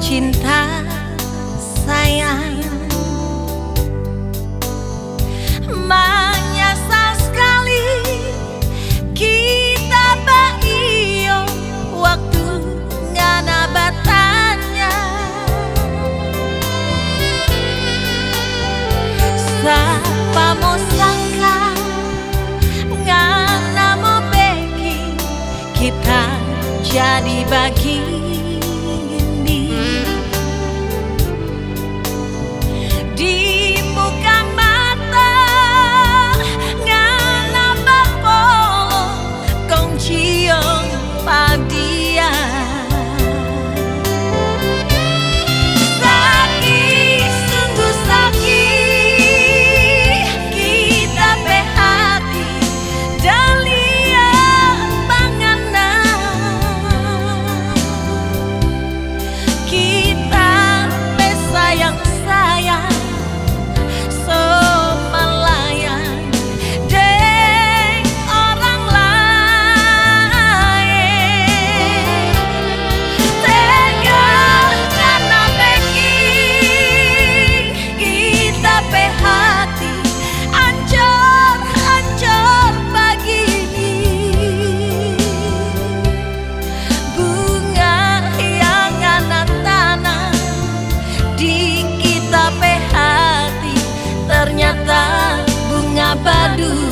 cinta sayang, menyesal sekali kita baio waktu ngana batanya. Siapa mau sangka ngana mau beki kita jadi begini. Di muka mata ngana bapolo kong ciong padia. Sakit, sungguh sakit kita pe hati dalia bangana. Kita pe sayang-sayang so melayan deng orang lain. Tega karena beki kita pe hati ancur-ancur begini. Bunga yang ngana tanah di kita pe hati ternyata bunga baduri.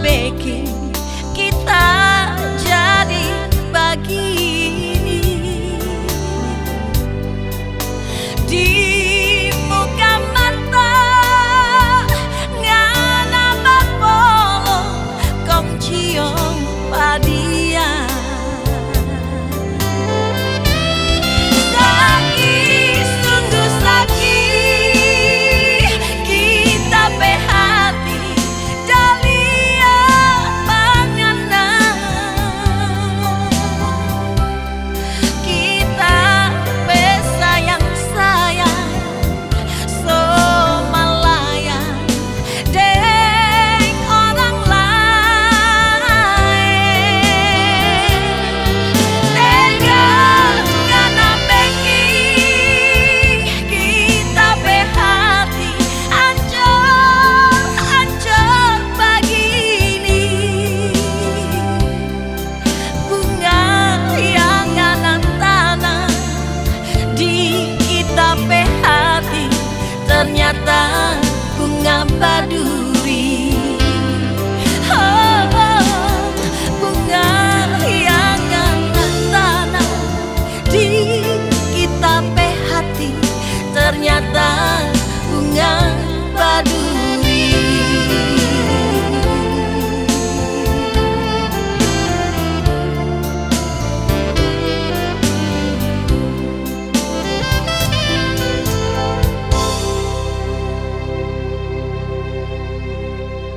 Bikin kita jadi begini. Di muka mata ngana bapolo kong ciong padia. Sakit, sungguh sakit kita pe hati dalia bangana. Kita pe sayang-sayang so melayan deng orang lain. Tega ngana beki kita pe hati ancur-ancur begini. Bunga yang ngana tanah di kita pe hati ternyata bunga baduri. Oh, bunga yang ngana tanah di kita pe hati ternyata